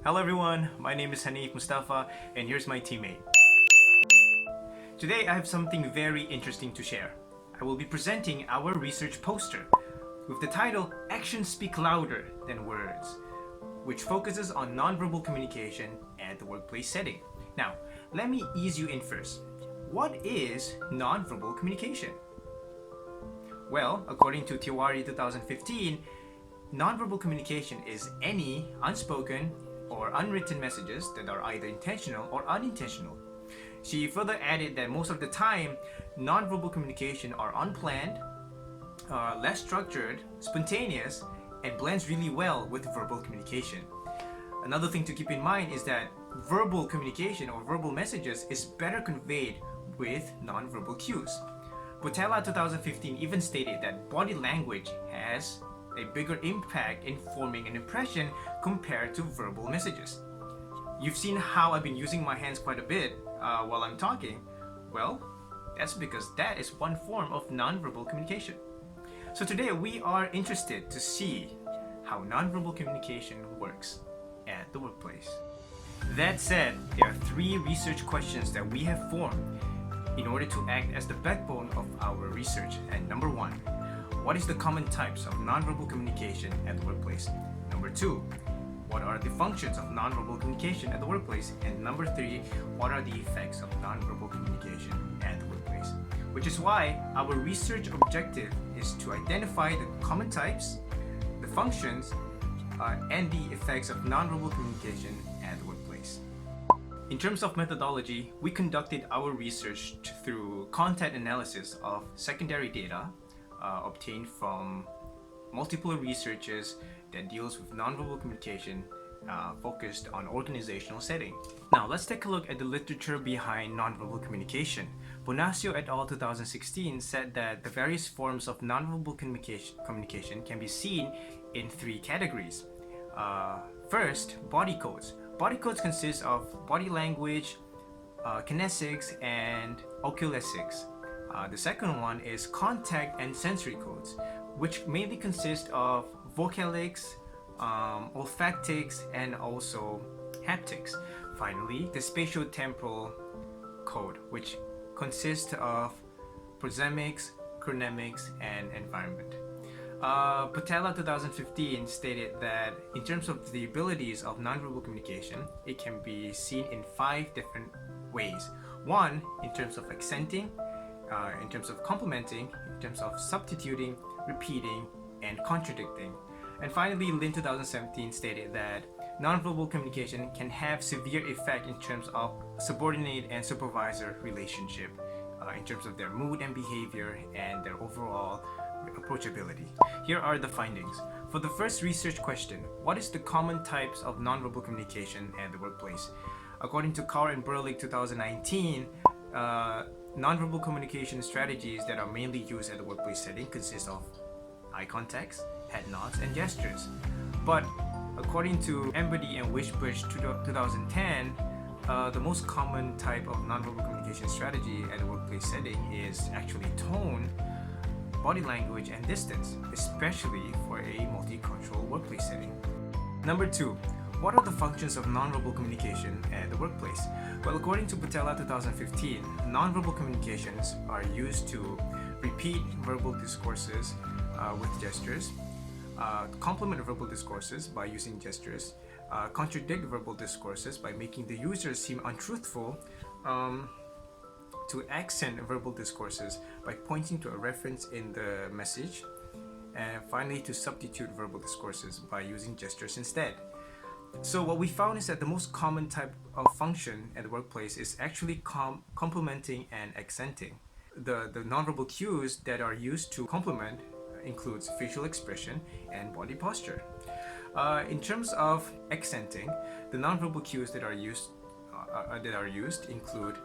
Hello everyone, my name is Haniff Mustafa and here's my teammate. Today I have something very interesting to share. I will be presenting our research poster with the title Actions Speak Louder Than Words, which focuses on nonverbal communication at the workplace setting. Now, let me ease you in first. What is nonverbal communication? Well, according to Tiwari 2015, nonverbal communication is any unspoken or unwritten messages that are either intentional or unintentional. She further added that most of the time, nonverbal communication are unplanned, less structured, spontaneous, and blends really well with verbal communication. Another thing to keep in mind is that verbal communication or verbal messages is better conveyed with nonverbal cues. Butella 2015 even stated that body language has a bigger impact in forming an impression compared to verbal messages. You've seen how I've been using my hands quite a bit while I'm talking. Well, that's because that is one form of nonverbal communication. So today we are interested to see how nonverbal communication works at the workplace. That said, there are 3 research questions that we have formed in order to act as the backbone of our research. And number 1, what is the common types of nonverbal communication at the workplace? Number 2, what are the functions of nonverbal communication at the workplace? And number 3, what are the effects of nonverbal communication at the workplace? Which is why our research objective is to identify the common types, the functions, and the effects of nonverbal communication at the workplace. In terms of methodology, we conducted our research through content analysis of secondary data obtained from multiple researches that deals with nonverbal communication focused on organizational setting. Now let's take a look at the literature behind nonverbal communication. Bonacio et al. 2016 said that the various forms of nonverbal communication can be seen in 3 categories. First, body codes. Body codes consist of body language, kinesics, and oculesics. The second one is contact and sensory codes, which mainly consist of vocalics, olfactics, and also haptics. Finally, the spatiotemporal code, which consists of prosemics, chronemics, and environment. Patella 2015 stated that in terms of the abilities of nonverbal communication, it can be seen in 5 different ways. 1, in terms of accenting, in terms of complementing, in terms of substituting, repeating, and contradicting. And finally, Lin 2017 stated that nonverbal communication can have severe effect in terms of subordinate and supervisor relationship, in terms of their mood and behavior and their overall approachability. Here are the findings. For the first research question, what is the common types of nonverbal communication at the workplace? According to Carr and Berlich 2019, nonverbal communication strategies that are mainly used at the workplace setting consist of eye contacts, head nods, and gestures. But according to Embody and Wishbush 2010, the most common type of nonverbal communication strategy at the workplace setting is actually tone, body language, and distance, especially for a multicultural workplace setting. Number 2, what are the functions of nonverbal communication at the workplace? Well, according to Patella 2015, nonverbal communications are used to repeat verbal discourses with gestures, complement verbal discourses by using gestures, contradict verbal discourses by making the user seem untruthful, to accent verbal discourses by pointing to a reference in the message, and finally to substitute verbal discourses by using gestures instead. So what we found is that the most common type of function at the workplace is actually complementing and accenting. The nonverbal cues that are used to complement includes facial expression and body posture. In terms of accenting, the nonverbal cues that are used include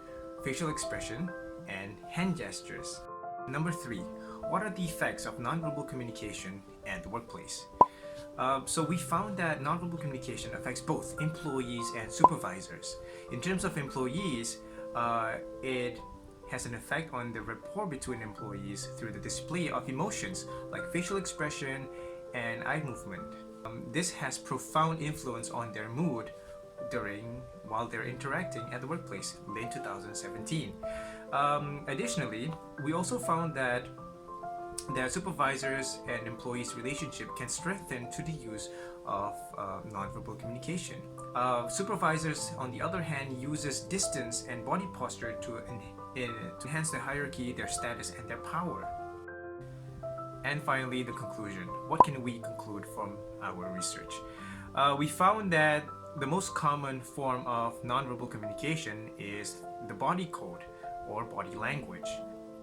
facial expression and hand gestures. Number 3, what are the effects of nonverbal communication at the workplace? So we found that nonverbal communication affects both employees and supervisors. In terms of employees, it has an effect on the rapport between employees through the display of emotions like facial expression and eye movement. This has profound influence on their mood, while they're interacting at the workplace in 2017. Additionally, we also found that supervisors and employees' relationship can strengthen to the use of nonverbal communication. Supervisors, on the other hand, uses distance and body posture to enhance the hierarchy, their status, and their power. And finally, the conclusion. What can we conclude from our research? We found that the most common form of nonverbal communication is the body code or body language.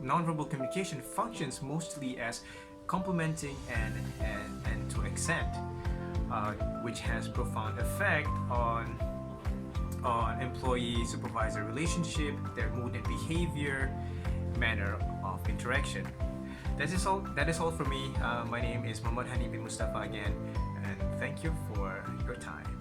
Nonverbal communication functions mostly as complementing and to accent, which has profound effect on employee-supervisor relationship, their mood and behavior, manner of interaction. That is all for me. My name is Muhammad Haniff bin Mustafa again, and thank you for your time.